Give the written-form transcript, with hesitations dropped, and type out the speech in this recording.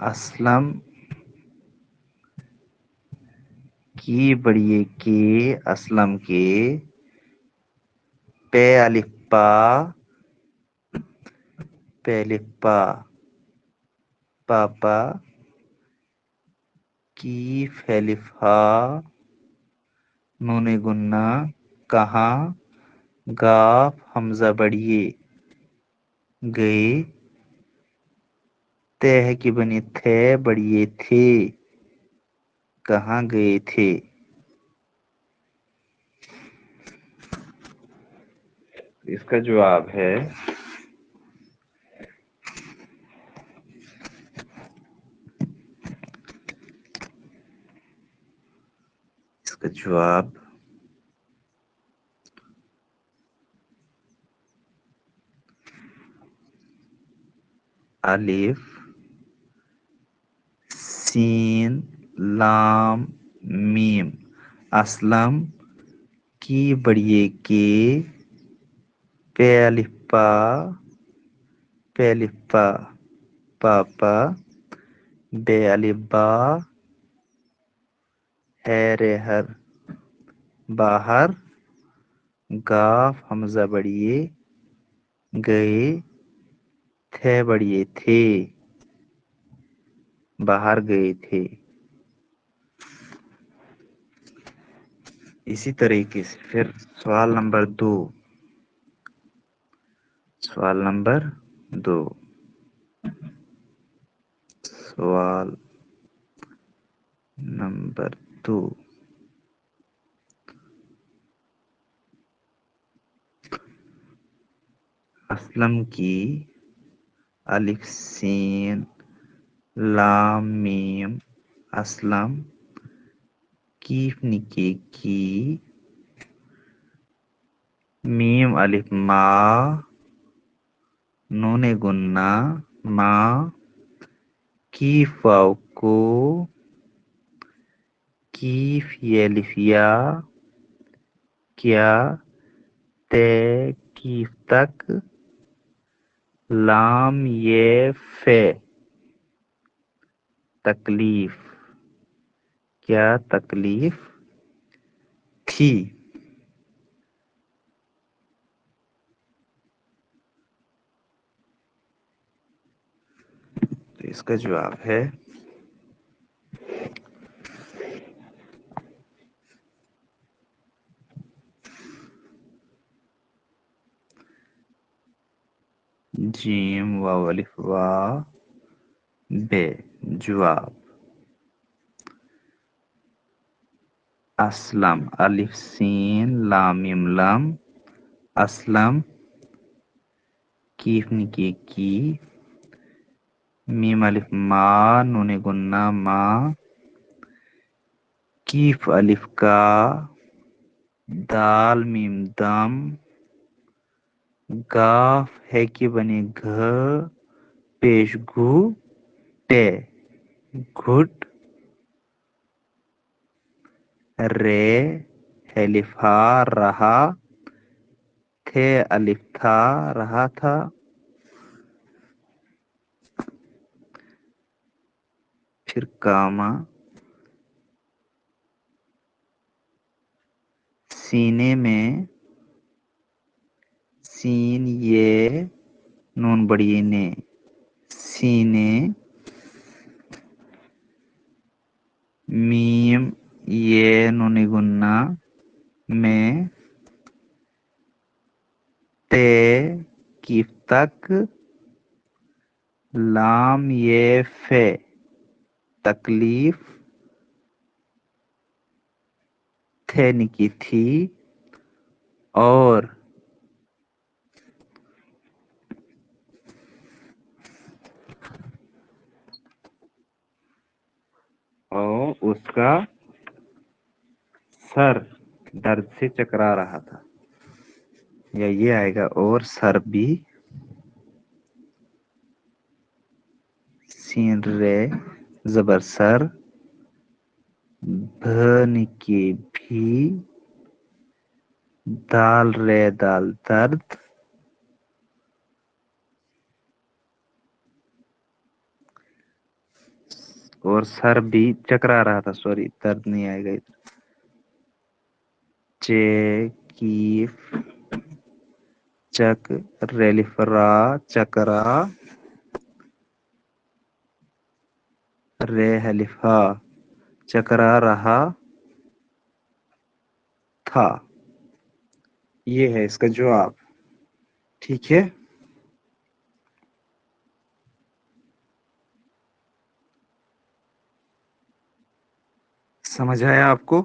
اسلم کی بڑیے کے اسلم کے پے الف پا الف پا پاپا کیف الف ہا نون گنا کہاں گاف حمزہ بڑھیے گئے تہ کی بنی تھے بڑھیے تھے کہاں گئے تھے. اس کا جواب ہے اس کا جواب الف سین لام میم اسلم کی بڑیے کے پے الف پا الف پا پاپا بے الف با ہے ہر باہر گاف حمزہ بڑھیے گئے تھے بڑھیے تھے باہر گئے تھے. اسی طریقے سے پھر سوال نمبر 2. سوال نمبر 2. سوال نمبر 2. اسلم کی الف سین لام میم اسلم کیف نکے کی میم الف ما نون گنا ما کیف واو کو کیف یہ الف یا کیا تے کیف تک لام یہ فے تکلیف کیا تکلیف تھی. تو اس کا جواب ہے جیم واو الف وا بے. جواب اسلم الف سین لام میم لام اسلم کیف نکی کی میم الف ما نون گنا ما کیف الف کا دال میم دم گاف ہے کہ بنے گھ پیش گو ٹے گھٹ رے الف ہا رہا تھے الف تھا رہا تھا پھر کاما سینے میں سین یہ نون بڑی نے سینے میم یہ نون گنا میں تے کیف تک لام یہ فے تکلیف تھے نکی تھی اور اس کا سر درد سے چکرا رہا تھا یا یہ آئے گا اور سر بھی سین رے زبر سر بھن کی بھی دال رے دال درد اور سر بھی چکرا رہا تھا. سوری, درد نہیں آئے گا ادھر. چیکیف چک ریلیفرا چکرا ریحلفا چکرا رہا تھا. یہ ہے اس کا جواب. ٹھیک ہے. سمجھ آیا آپ کو؟